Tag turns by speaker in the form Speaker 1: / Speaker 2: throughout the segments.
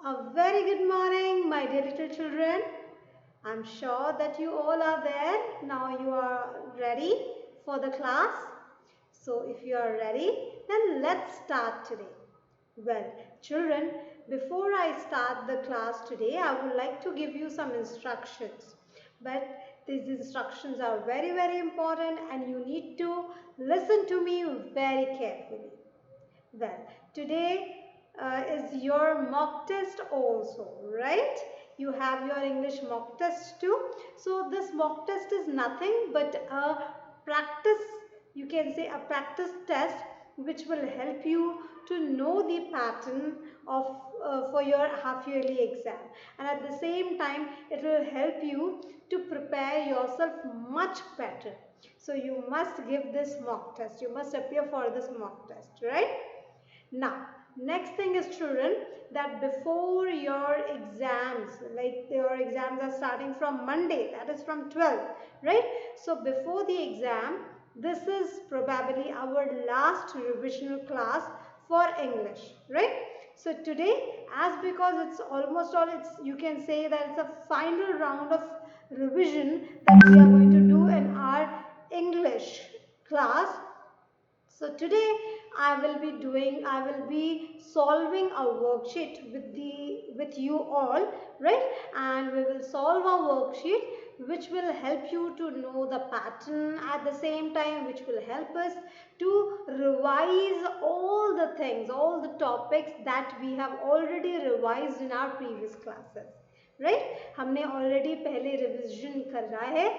Speaker 1: A very good morning, my dear little children. I'm sure that you all are there. Now you are ready for the class. So if you are ready, then let's start today. Well, children, before I start the class today, I would like to give you some instructions. But these instructions are very, very important and you need to listen to me very carefully. Well, today is your mock test also, right? You have your English mock test too. So this mock test is nothing but a practice, you can say a practice test which will help you to know the pattern of for your half yearly exam, and at the same time it will help you to prepare yourself much better. So you must give this mock test, you must appear for this mock test, right? Now, next thing is children, that before your exams, like your exams are starting from Monday, that is from 12th, right? So before the exam, this is probably our last revisional class for English, right? So today, as because it's almost all, you can say that it's a final round of revision that we are going to do in our English class. So today I will be solving a worksheet with you all, right? And we will solve a worksheet which will help you to know the pattern, at the same time which will help us to revise all the things, all the topics that we have already revised in our previous classes, right? हमने already पहले revision करा है,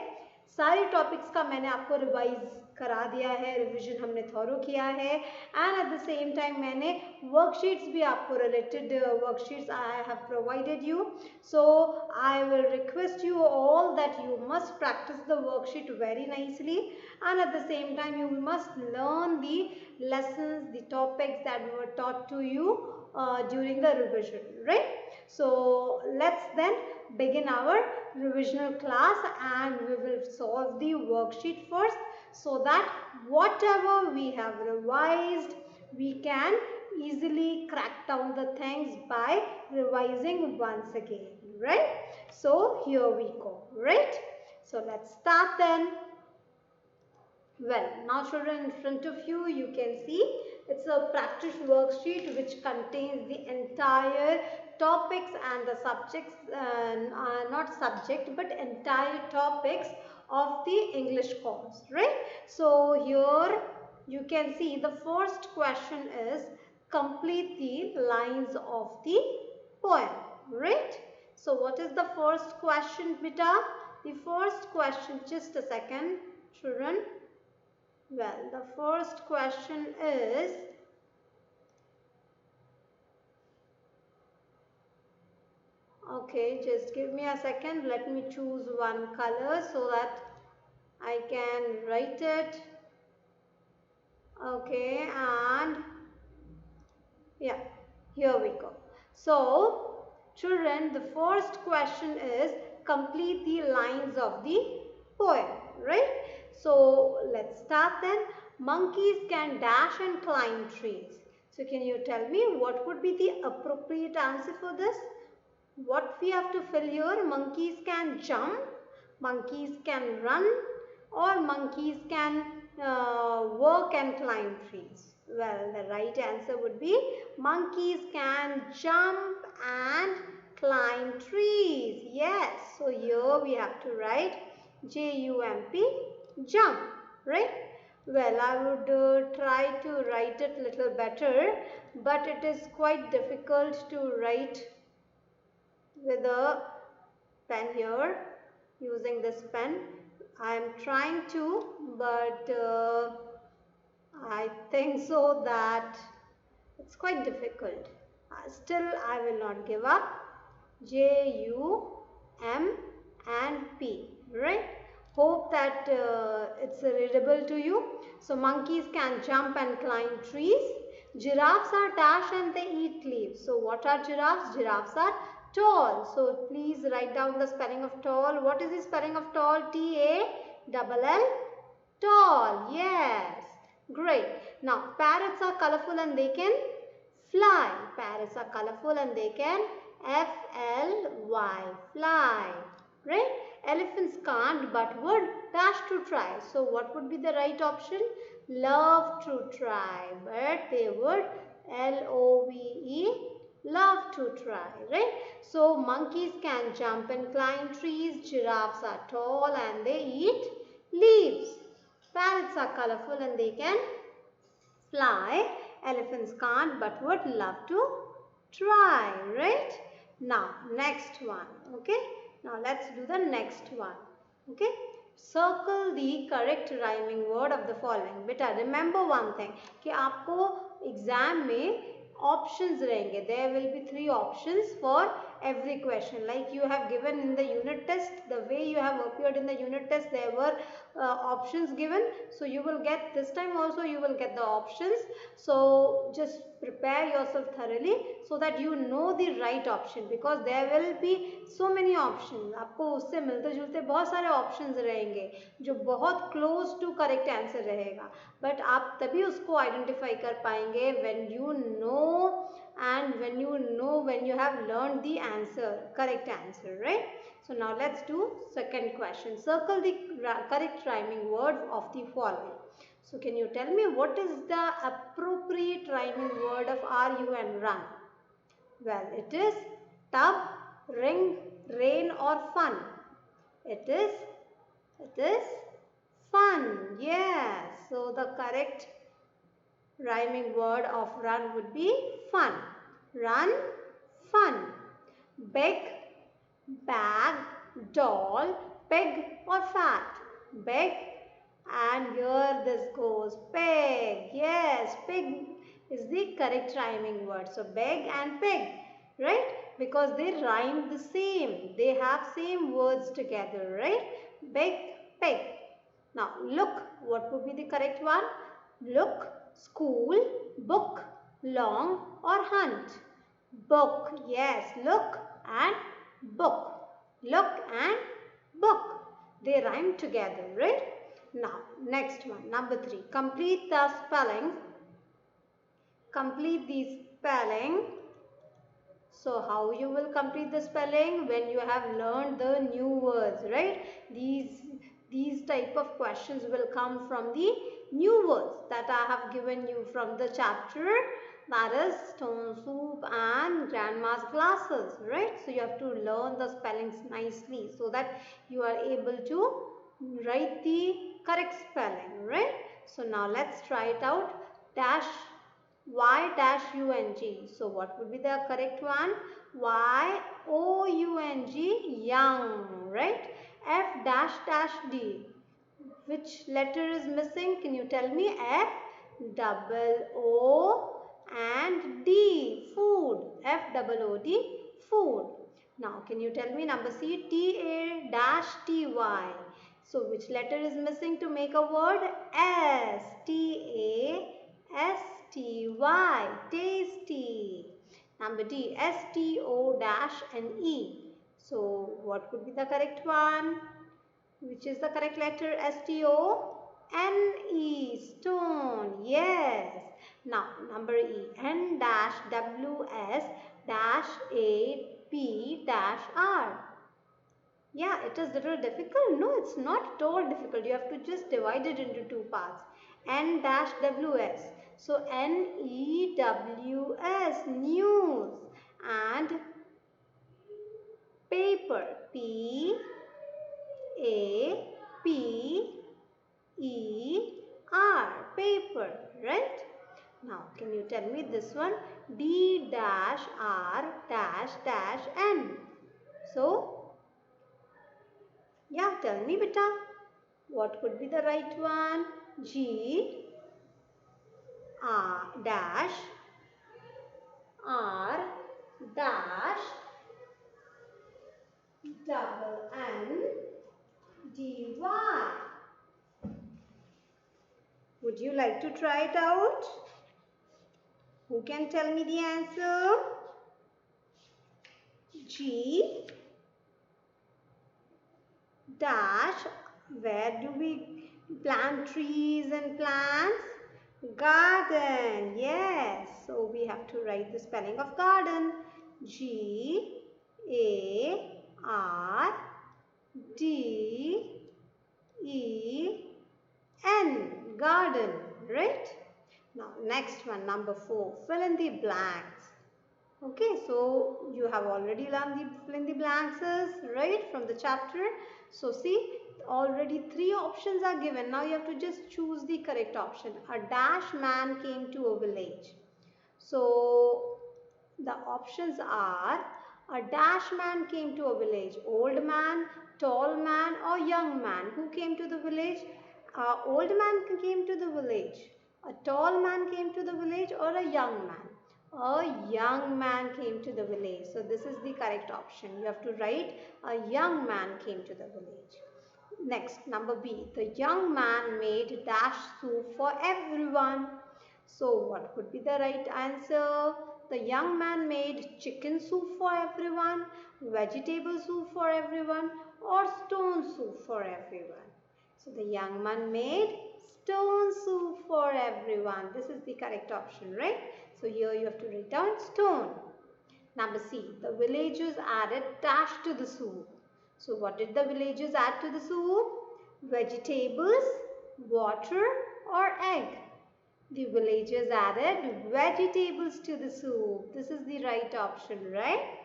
Speaker 1: सारे topics का मैंने आपको revise करा दिया है, रिवीजन हमने थॉरो किया है, and at the same time मैंने वर्कशीट्स भी आपको related worksheets I have provided you. So I will request you all that you must practice the worksheet very nicely, and at the same time you must learn the lessons, the topics that were taught to you during the revision, right? So let's then begin our revisional class and we will solve the worksheet first, so that whatever we have revised we can easily crack down the things by revising once again, right? So here we go, right? So let's start then. Well, now children, in front of you, you can see it's a practice worksheet which contains the entire topics and the subjects, not subject but entire topics of the English course, right? So here you can see the first question is complete the lines of the poem, right? So what is the first question, beta? The first question, just a second, children. Well, the first question is, okay, just give me a second. Let me choose one color so that I can write it. Okay, and yeah, here we go. So, children, the first question is complete the lines of the poem, right? So, let's start then. Monkeys can dash and climb trees. So, can you tell me what would be the appropriate answer for this? What we have to fill here? Monkeys can jump, monkeys can run, or monkeys can walk and climb trees. Well, the right answer would be monkeys can jump and climb trees. Yes, so here we have to write J-U-M-P, jump, right? Well, I would try to write it little better, but it is quite difficult to write with a pen here, using this pen. I am trying to, but I think so that it's quite difficult. Still, I will not give up. J, U, M and P, right? Hope that it's readable to you. So, monkeys can jump and climb trees. Giraffes are dash and they eat leaves. So, what are giraffes? Giraffes are tall. So, please write down the spelling of tall. What is the spelling of tall? T-A-L-L. Tall. Yes. Great. Now, parrots are colorful and they can fly. Parrots are colorful and they can F-L-Y, fly, right? Elephants can't but would dash to try. So what would be the right option? Love to try, but they would L-O-V-E, love to try, right? So monkeys can jump and climb trees, giraffes are tall and they eat leaves. Parrots are colorful and they can fly. Elephants can't but would love to try, right? Now, next one, okay? Now, let's do the next one, okay? Circle the correct rhyming word of the following. Beta, remember one thing, कि आपको exam में options रहेंगे. There will be 3 options for every question. Like you have given in the unit test, the way you have appeared in the unit test, there were options given. So you will get, this time also you will get the options. So just prepare yourself thoroughly so that you know the right option, because there will be so many options. आपको उससे मिलते जुलते बहुत सारे options रहेंगे जो बहुत close to correct answer रहेगा, but आप तभी उसको identify कर पाएंगे when you know, and when you have learned the answer, correct answer, right? So now let's do second question. Circle the correct rhyming words of the following. So can you tell me what is the appropriate rhyming word of RU and run? Well, it is tub, ring, rain or fun. It is fun. Yes. So the correct rhyming word of run would be fun. Run, fun. Beg, bag, doll, pig or fat. Beg, and here this goes, pig. Yes, pig is the correct rhyming word. So beg and pig, right? Because they rhyme the same. They have same words together, right? Beg, pig. Now look, what would be the correct one? Look, school, book, long or hunt. Book. Yes, look and book. Look and book. They rhyme together, right? Now, next one, number 3. Complete the spelling. Complete the spelling. So, how you will complete the spelling? When you have learned the new words, right? These type of questions will come from the new words that I have given you from the chapter, that is stone soup and grandma's glasses, right? So you have to learn the spellings nicely so that you are able to write the correct spelling, right? So now let's try it out. Dash, Y dash U-N-G. So what would be the correct one? Y-O-U-N-G, young, right? F dash dash D. Which letter is missing? Can you tell me? F, double O and D, food. F double O D, food. Now, can you tell me number C? T-A dash T-Y. So, which letter is missing to make a word? S, T-A-S-T-Y, tasty. Number D, S-T-O dash and E. So, what could be the correct one? Which is the correct letter? S-T-O-N-E, stone. Yes. Now, number E, N dash W-S dash A-P dash R. Yeah, it is a little difficult. No, it's not at all difficult. You have to just divide it into 2 parts. N dash W-S. So, N-E-W-S, news. And paper, P A P E R, paper, right? Now, can you tell me this one? D dash R dash dash N. So, yeah, tell me beta, what could be the right one? G R dash R dash double N D Y. Would you like to try it out? Who can tell me the answer? G dash, where do we plant trees and plants? Garden, yes. So we have to write the spelling of garden. Garden. Garden, right? Now, next one, number 4. Fill in the blanks. Okay, so you have already learned the fill in the blanks, right, from the chapter. So see, already 3 options are given. Now you have to just choose the correct option. A dash man came to a village. So the options are a dash man came to a village. Old man, tall man or young man. Who came to the village? Old man came to the village. A tall man came to the village or a young man? A young man came to the village. So this is the correct option. You have to write a young man came to the village. Next, number B. The young man made dash soup for everyone. So what could be the right answer? The young man made chicken soup for everyone, vegetable soup for everyone, or stone soup for everyone. So the young man made stone soup for everyone. This is the correct option, right? So here you have to write down stone. Number C. The villagers added dash to the soup. So what did the villagers add to the soup? Vegetables, water or egg? The villagers added vegetables to the soup. This is the right option, right?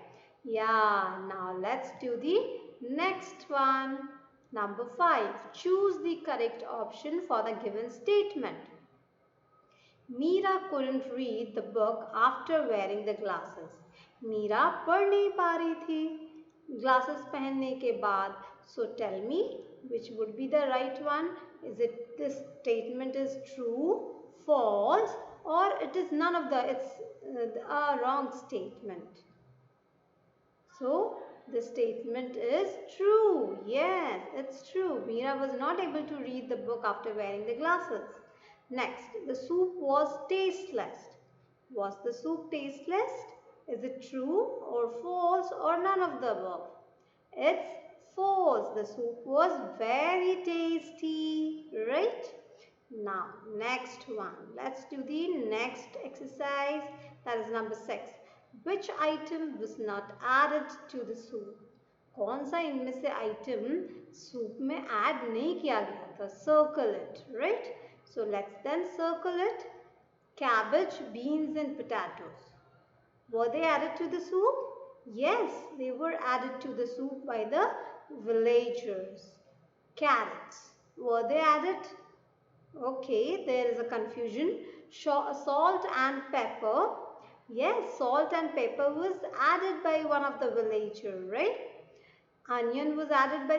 Speaker 1: Yeah, now let's do the next one. Number 5. Choose the correct option for the given statement. Meera couldn't read the book after wearing the glasses. Meera पढ़ नहीं पा रही थी glasses पहनने के बाद. So tell me which would be the right one. Is it this statement is true, false, or it is none of the, it's a wrong statement? So the statement is true. Yes, it's true. Meera was not able to read the book after wearing the glasses. Next, the soup was tasteless. Was the soup tasteless? Is it true or false or none of the above? It's false. The soup was very tasty, right? Now, next one. Let's do the next exercise. That is number 6. Which item was not added to the soup? कौन सा इनमें से item soup में add नहीं किया गया था? Circle it, right? So let's then circle it. Cabbage, beans and potatoes. Were they added to the soup? Yes, they were added to the soup by the villagers. Carrots. Were they added? Okay, there is a confusion. Salt and pepper. Yes, salt and pepper was added by one of the villagers, right? Onion was added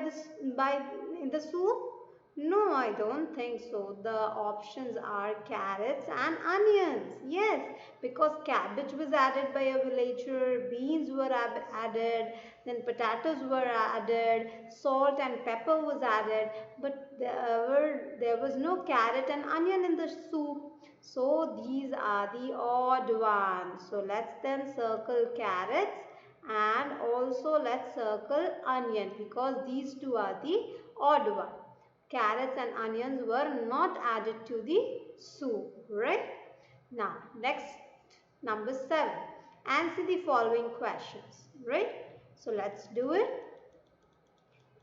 Speaker 1: in the soup? No, I don't think so. The options are carrots and onions. Yes, because cabbage was added by a villager, beans were added, then potatoes were added, salt and pepper was added, but there was no carrot and onion in the soup. So these are the odd ones. So let's then circle carrots and also let's circle onion because these two are the odd ones. Carrots and onions were not added to the soup, right? Now, next, number 7. Answer the following questions, right? So, let's do it.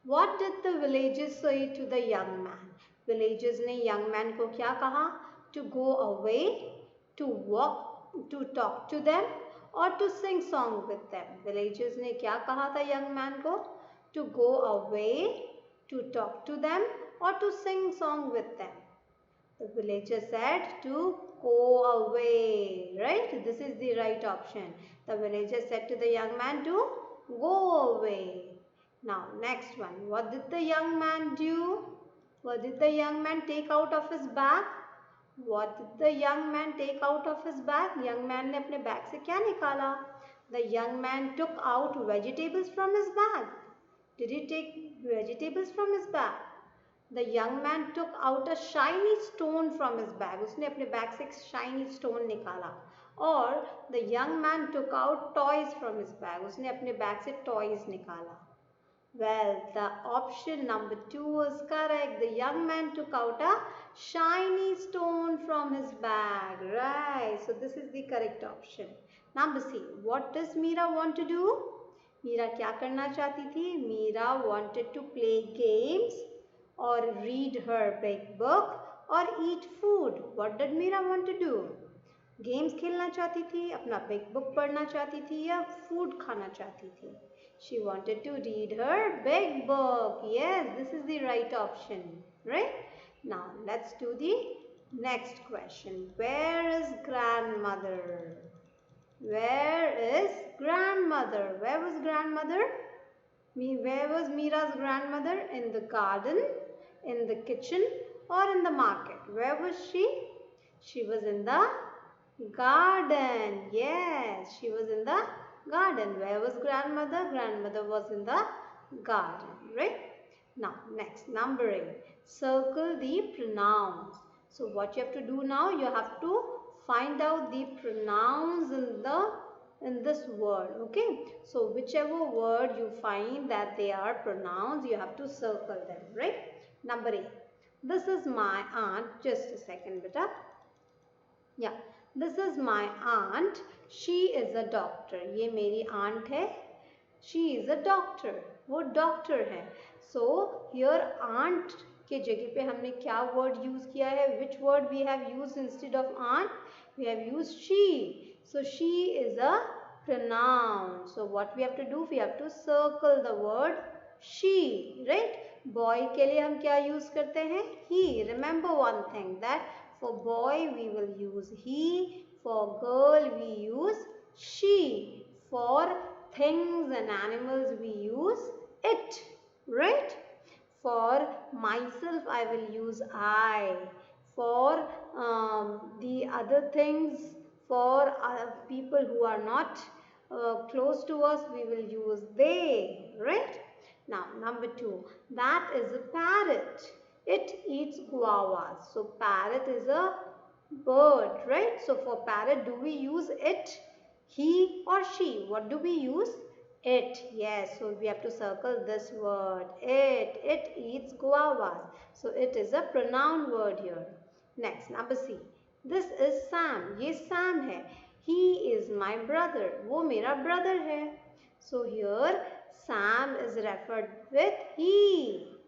Speaker 1: What did the villagers say to the young man? Villagers ने young man को क्या कहा? To go away, to walk, to talk to them, or to sing song with them. Villagers ने क्या कहा था young man को? To go away, to talk to them, or to sing song with them. The villager said to go away, right? This is the right option. The villager said to the young man to go away. Now, next one. What did the young man do? What did the young man take out of his bag? What did the young man take out of his bag? Young man ने अपने bag से क्या निकाला? The young man took out vegetables from his bag. Did he take vegetables from his bag? The young man took out a shiny stone from his bag. उसने अपने bag से एक shiny stone निकाला. Or the young man took out toys from his bag. उसने अपने bag से toys निकाला. Well, the option number 2 was correct. The young man took out a shiny stone from his bag. Right. So this is the correct option. Number C. What does Meera want to do? Meera क्या करना चाहती थी? Meera wanted to play games or read her big book or eat food. What did Meera want to do? Games खेलना चाहती थी, अपना big book पढ़ना चाहती थी या फूड खाना चाहती थी? She wanted to read her big book. Yes, this is the right option, right? Now let's do the next question. Where is grandmother? Where is grandmother? Where was grandmother? Where was Meera's grandmother? In the garden, in the kitchen, or in the market? Where was she? She was in the garden. Yes, she was in the garden. Where was grandmother? Grandmother was in the garden, right? Now, next, number 8. Circle the pronouns. So, what you have to do now, you have to find out the pronouns in this word, okay? So, whichever word you find that they are pronouns, you have to circle them, right? Number 8. This is my aunt. Just a second, beta. Yeah, this is my aunt. She is a doctor. ये मेरी aunt है. She is a doctor. वो doctor है. So here aunt के जगह पे हमने क्या word use किया है? Which word we have used instead of aunt? We have used she. So she is a pronoun. So what we have to do? We have to circle the word she, right? Boy के लिए हम क्या use करते हैं? He. Remember one thing that for boy we will use he, for girl we use she, for things and animals we use it, right? For myself I will use I, for the other things, for people who are not close to us we will use they, right? Now number 2, that is a parrot. It eats guavas. So parrot is a bird, right? So for parrot, do we use it, he or she? What do we use? It. Yes. So we have to circle this word. It. It eats guavas. So it is a pronoun word here. Next, number C. This is Sam. ये Sam है. He is my brother. वो मेरा brother है. So here Sam is referred with he.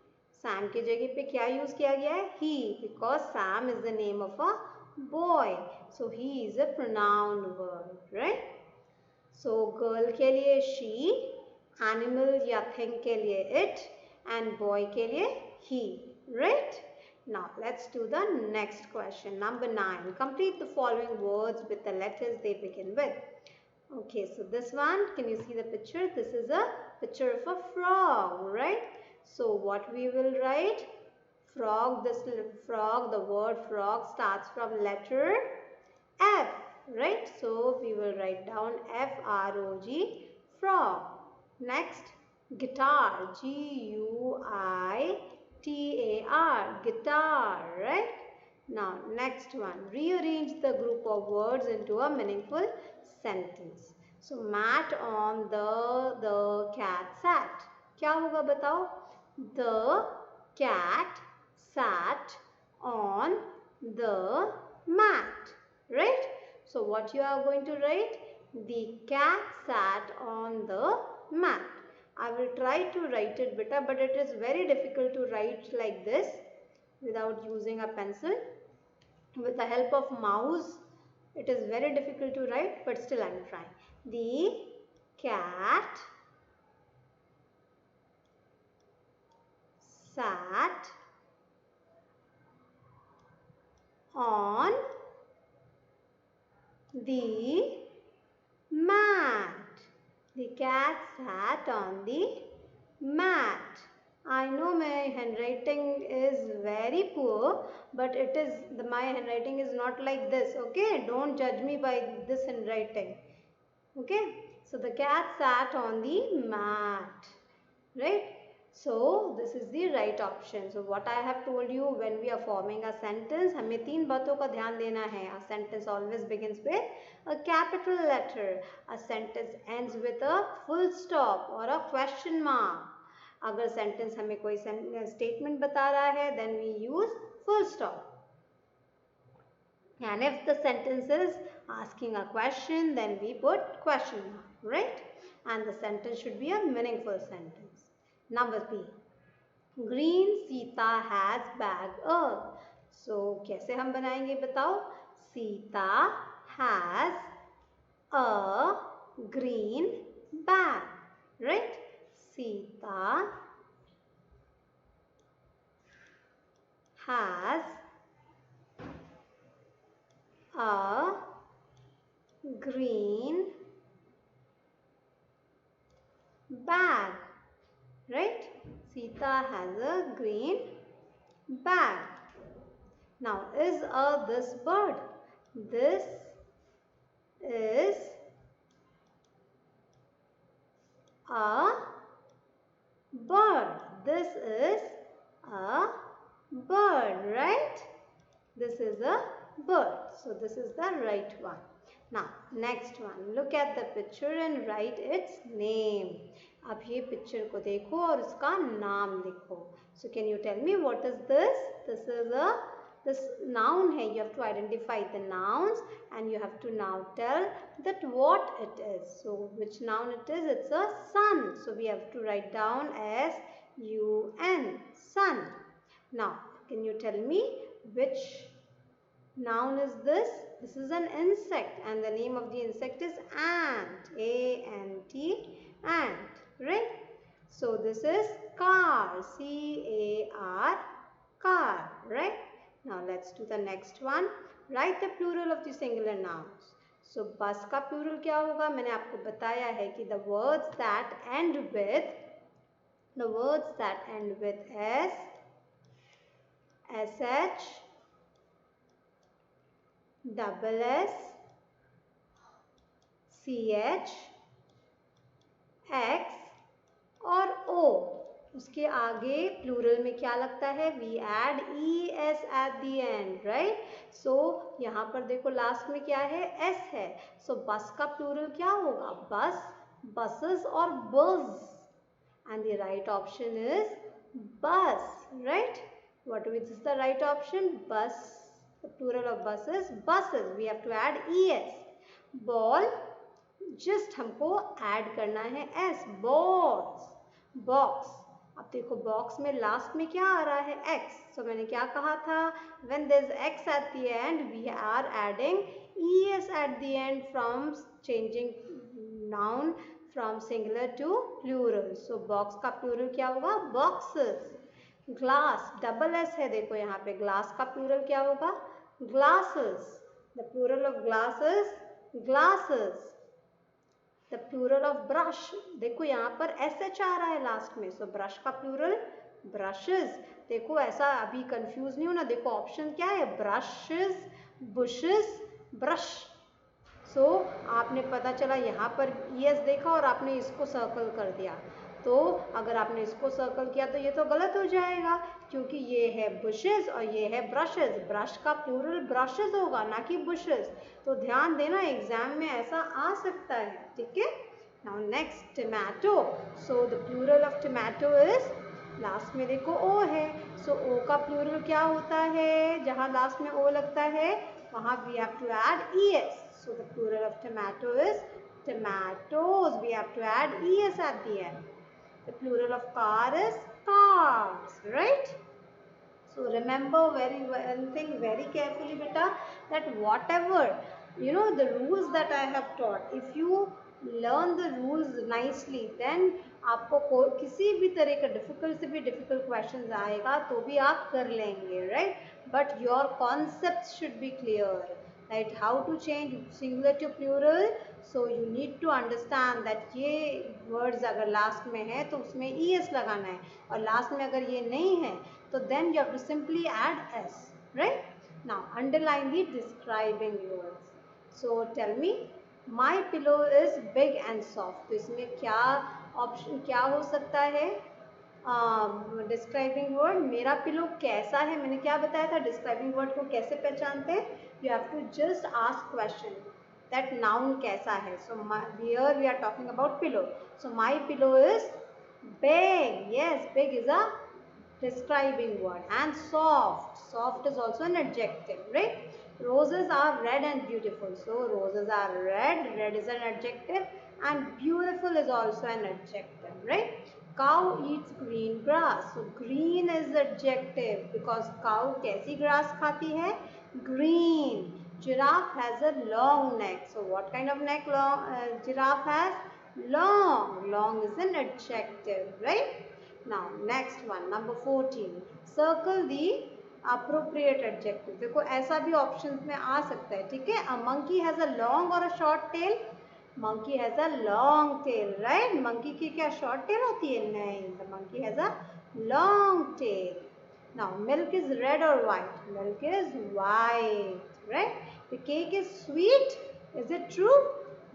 Speaker 1: Sam की जगह पे क्या use किया गया है? He, because Sam is the name of a boy. So he is a pronoun word, right? So girl के लिए she, animal या thing के लिए it, and boy के लिए he, right? Now let's do the next question. Number 9. Complete the following words with the letters they begin with. Okay, so this one, can you see the picture? This is a picture of a frog, right? So what we will write? Frog, this frog, the word frog starts from letter F, right? So we will write down F-R-O-G, frog. Next, guitar, G-U-I-T-A-R, guitar, right? Now, next one, rearrange the group of words into a meaningful sentence. So, mat on the cat sat. क्या होगा बताओ? The cat sat on the mat, right? So, what you are going to write? The cat sat on the mat. I will try to write it better, but it is very difficult to write like this without using a pencil. With the help of mouse, it is very difficult to write, but still I am trying. The cat sat on the mat. The cat sat on the mat. I know my handwriting is very poor, but it is my handwriting is not like this. Okay, don't judge me by this handwriting. Okay, so the cat sat on the mat, right? So this is the right option. So what I have told you, when we are forming a sentence, हमें तीन बातों का ध्यान देना है. A sentence always begins with a capital letter. A sentence ends with a full stop or a question mark. अगर sentence हमें कोई statement बता रहा है, then we use full stop. And if the sentence is asking a question, then we put question mark, right? And the sentence should be a meaningful sentence. Number B. Green Sita has bag a. So कैसे हम बनाएंगे बताओ? Sita has a green bag, right? Sita has a green bag, right? Sita has a green bag. Now, is a this bird? This is a bird. This is a bird, right? This is a bird. So, this is the right one. Now, next one. Look at the picture and write its name. अब ये picture को देखो और उसका नाम लिखो. So, can you tell me what is this? This noun है. You have to identify the nouns and you have to now tell that what it is. So, which noun it is? It's a sun. So, we have to write down S-U-N, sun. Now, can you tell me which noun is this? This is an insect and the name of the insect is ant. A-N-T, ant, right? So this is car. C-A-R, car, right? Now let's do the next one. Write the plural of the singular nouns. So bus का plural क्या होगा? मैंने आपको बताया है कि the words that end with S, SH, double S, CH, X और O. उसके आगे प्लूरल में क्या लगता है? We add ES at the end, right? So यहाँ पर देखो लास्ट में क्या है? S है. So बस का प्लूरल क्या होगा? बस, buses और bus. And the right option is bus, right? What is the right option? Bus. The plural of bus is buses. We have to add ES. Ball, just हमको add करना है S. Balls. Box. अब देखो box में last में क्या आ रहा है? X. So मैंने क्या कहा था? When there is X at the end, we are adding ES at the end from changing noun from singular to plural. So box का plural क्या होगा? Boxes. Glass, double S है देखो यहाँ पे. Glass का plural क्या होगा? Glasses. The plural of glass is glasses. The plural of brush, देखो यहाँ पर SH आ रहा है लास्ट में. So brush का plural brushes. देखो ऐसा अभी कंफ्यूज नहीं होना. देखो ऑप्शन क्या है? Brushes, bushes, brush. So आपने पता चला यहाँ पर ES देखा और आपने इसको सर्कल कर दिया. तो अगर आपने इसको सर्कल किया तो ये तो गलत हो जाएगा क्योंकि ये है bushes और ये है brushes. Brush का plural brushes होगा ना कि bushes. तो ध्यान देना एग्जाम में ऐसा आ सकता है. ठीक है. Now next, tomato. So the plural of tomato is, last में देखो O है. So O का plural क्या होता है? जहाँ लास्ट में O लगता है वहाँ we have to add ES. So the plural of tomato is tomatoes. We have to add ES at the end. The plural of car is cars, right? So remember one thing very carefully, beta, that whatever, the rules that I have taught, if you learn the rules nicely, then आपको किसी भी तरह का difficult से भी difficult questions आएगा तो भी आप कर लेंगे, right? But your concepts should be clear. Right? How to change singular to plural? So you need to understand that ये words अगर last में है तो उसमें es लगाना है और last में अगर ये नहीं है तो then you have to simply add s, right? Now underline the describing words. So tell me, my pillow is big and soft. तो इसमें क्या ऑप्शन क्या हो सकता है? Describing word. मेरा पिलो कैसा है? मैंने क्या बताया था? डिस्क्राइबिंग वर्ड को कैसे पहचानते हैं? You have to just ask question that noun कैसा है. So here we are talking about pillow. So my pillow is big. Yes, big is a describing word. And soft is also an adjective, right? Roses are red and beautiful. So roses are red. Red is an adjective and beautiful is also an adjective, right? Cow eats green grass. So green is adjective because cow कैसी grass खाती है? Green. Giraffe has a long neck. So what kind of neck giraffe has? Long. Long is an adjective, right? Now next one, number 14. Circle the appropriate adjective. देखो ऐसा भी options में आ सकता है, ठीक है? A monkey has a long or a short tail? Monkey has a long tail, right? Monkey की क्या short tail होती है? नहीं. The monkey has a long tail. Now milk is red or white? Milk is white, right? The cake is sweet. Is it true?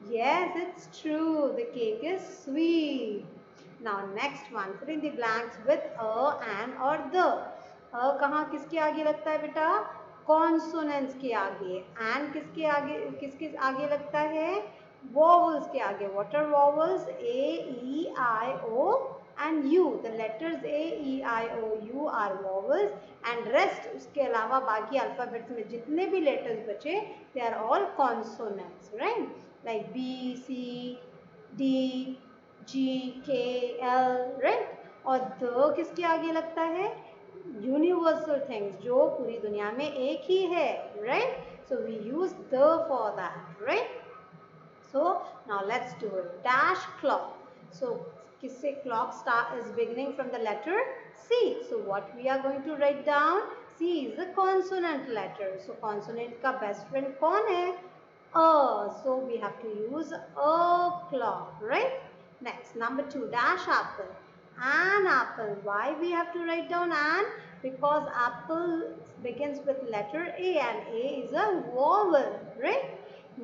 Speaker 1: Yes, it's true. The cake is sweet. Now next one, fill in the blanks with a, an or the. अ कहाँ किसके आगे लगता है बेटा? Consonants के आगे. And किसके आगे लगता है? वॉवल्स के आगे. What are vowels? A E I O and U. The letters A, E, I, O, U are vowels and rest उसके अलावा बाकी अल्फाबेट्स में जितने भी letters बचे they are all consonants, right? Like B, C, D, G, K, L, right? और the किसके आगे लगता है? Universal things जो पूरी दुनिया में एक ही है, right? So we use the for that, right? So now let's do it. Dash clock. So किससे clock start is beginning from the letter C. So what we are going to write down? C is a consonant letter. So consonant का best friend कौन है? A. So we have to use a clock, right? Next, number 2, dash apple. An apple. Why we have to write down an? Because apple begins with letter A and A is a vowel, right?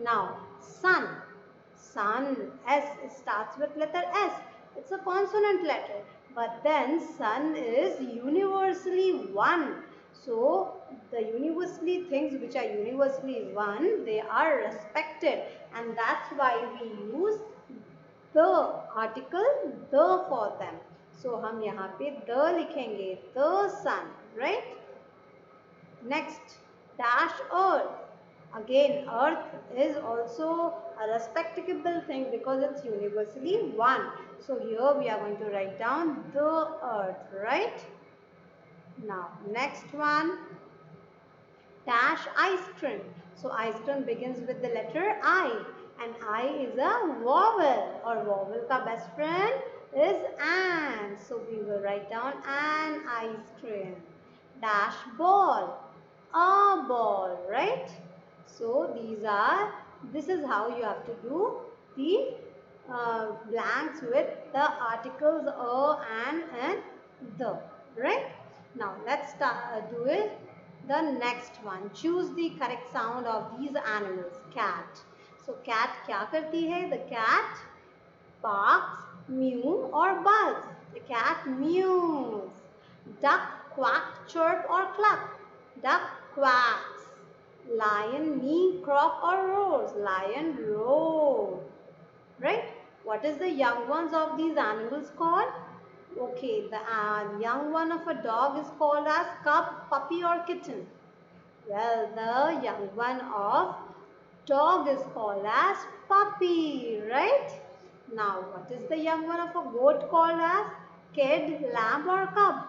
Speaker 1: Now, sun. Sun, S starts with letter S. It's a consonant letter. But then sun is universally one. So the universally things which are universally one, they are respected. And that's why we use the article the for them. So हम यहाँ पे the लिखेंगे, the sun, right? Next, dash earth. Again, earth is also a respectable thing because it's universally one. So here we are going to write down the earth, right? Now, next one, dash ice cream. So ice cream begins with the letter I, and I is a vowel, or vowel ka best friend is an. So we will write down an ice cream. Dash ball, a ball, right? So this is how you have to do the blanks with the articles a, an and the, right? Now let's do it. The next one. Choose the correct sound of these animals. Cat. So cat क्या करती है? The cat barks, mew or buzz. The cat mews. Duck quack, chirp or cluck. Duck quacks. Lion mee, crop or roars. Lion roars. Right? What is the young ones of these animals called? Okay, the young one of a dog is called as cub, puppy or kitten. Well, the young one of dog is called as puppy, right? Now, what is the young one of a goat called as? Kid, lamb or cub?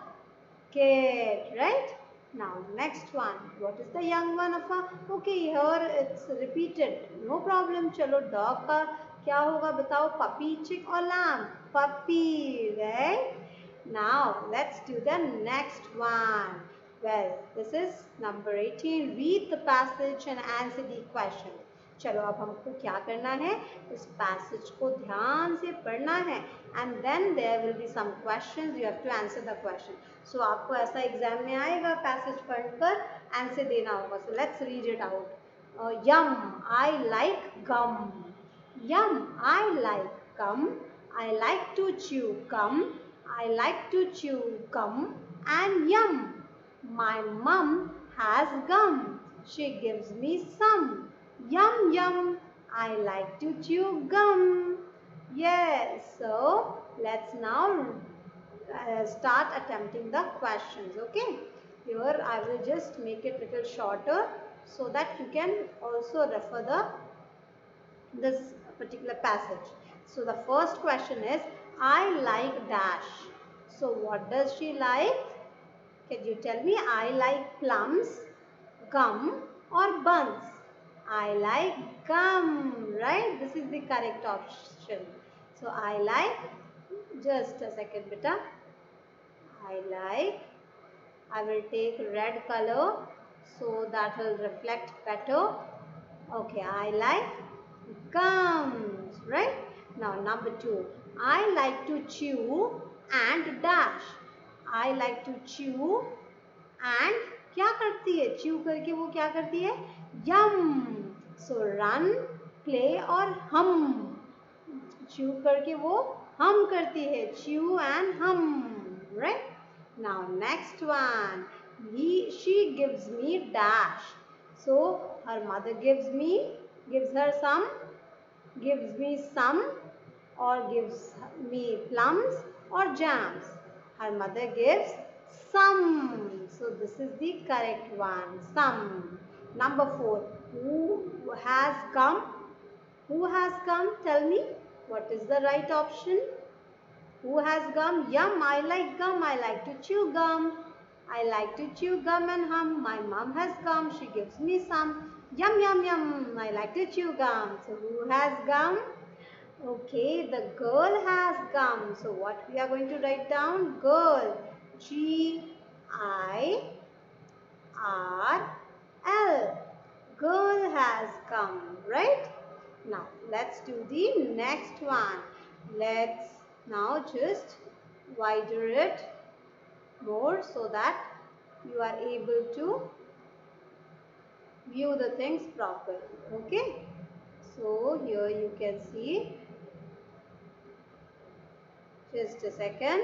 Speaker 1: Kid, right? Now, next one. What is the young one of a? Okay, here it's repeated. No problem. चलो dog का क्या होगा बताओ? Puppy, chick or lamb? Puppy, right? Now, let's do the next one. Well, this is number 18. Read the passage and answer the question. चलो अब हमको क्या करना है? इस passage को ध्यान से पढ़ना है and then there will be some questions. You have to answer the question. So आपको ऐसा एग्जाम में आएगा passage पढ़कर आंसर देना होगा. So let's read it out. Yum, I like gum. Yum, I like gum. I like to chew gum. I like to chew gum and yum. My mum has gum. She gives me some. Yum yum. I like to chew gum. Yes, so let's now start attempting the questions. Okay, here I will just make it little shorter so that you can also refer this particular passage. So the first question is, I like dash. So what does she like? Can you tell me? I like plums, gum or buns? I like gum, right? This is the correct option. So I like, just a second beta. I will take red color so that will reflect better. Okay, I like gums, right? Now number 2, I like to chew and dash. I like to chew and क्या करती है? chew करके वो क्या करती है? Yum. So run, play और hum. chew करके वो hum करती है. chew and hum, right? Now next one, she gives me dash. So her mother gives her gives me some or gives me plums or jams. Her mother gives some. So this is the correct one, some. Number 4, who has come? Who has come? Tell me. What is the right option? Who has gum? Yum, I like gum. I like to chew gum. I like to chew gum and hum. My mom has gum. She gives me some. Yum, yum, yum. I like to chew gum. So who has gum? Okay, the girl has gum. So what we are going to write down? Girl. G-I-R-L. Girl has gum, right? Now, let's do the next one. Let's now just widen it more so that you are able to view the things properly. Okay? So, here you can see, just a second.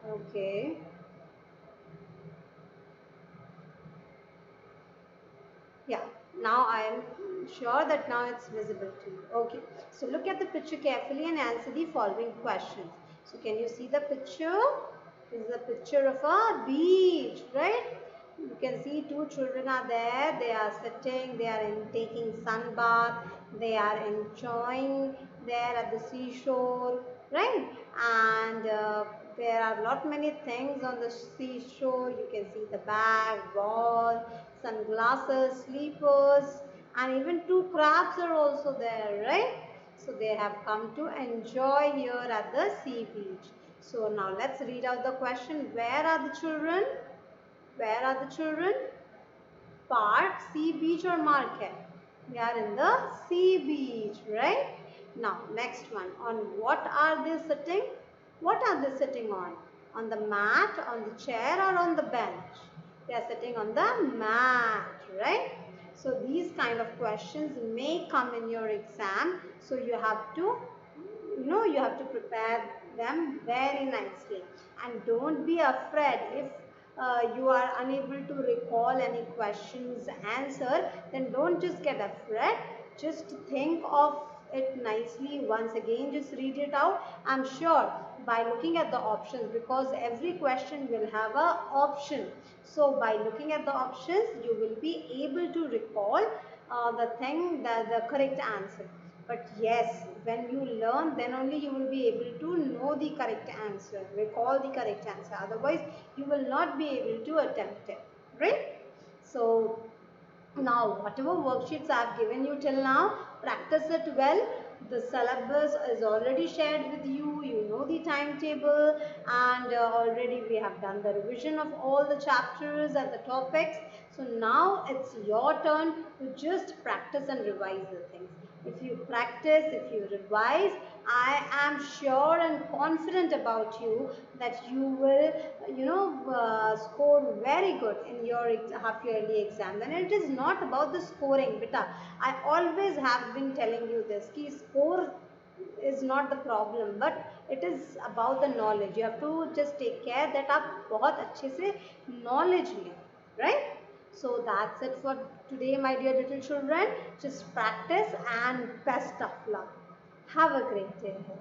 Speaker 1: Okay. Yeah, now I am sure that now it's visible to you. Okay, so look at the picture carefully and answer the following questions. So can you see the picture? This is a picture of a beach, right? You can see two children are there. They are sitting, they are taking sun bath, they are enjoying there at the seashore, right? And there are lot many things on the seashore. You can see the bag, ball, sunglasses, sleepers, and even two crabs are also there, right? So they have come to enjoy here at the sea beach. So now let's read out the question. Where are the children? Where are the children? Park, sea beach or market? They are in the sea beach, right? Now next one. On what are they sitting? What are they sitting on? On the mat, on the chair or on the bench? They are sitting on the mat, right? So these kind of questions may come in your exam. So you have to, you have to prepare them very nicely. And don't be afraid if you are unable to recall any questions answer, then don't just get afraid. Just think of it nicely once again. Just read it out. I'm sure by looking at the options, because every question will have a option. So by looking at the options, you will be able to recall the correct answer. But yes, when you learn, then only you will be able to know the correct answer, recall the correct answer. Otherwise, you will not be able to attempt it, right? So now, whatever worksheets I have given you till now, practice it well. The syllabus is already shared with you. You know the timetable, and already we have done the revision of all the chapters and the topics. So now it's your turn to just practice and revise the things. If you practice, if you revise, I am sure and confident about you that you will, score very good in your half yearly exam. And it is not about the scoring, beta. I always have been telling you this, ki score is not the problem, but it is about the knowledge. You have to just take care that आप बहुत अच्छे से knowledge लें, right? So that's it for today, my dear little children. Just practice and best of luck. Have a great day ahead.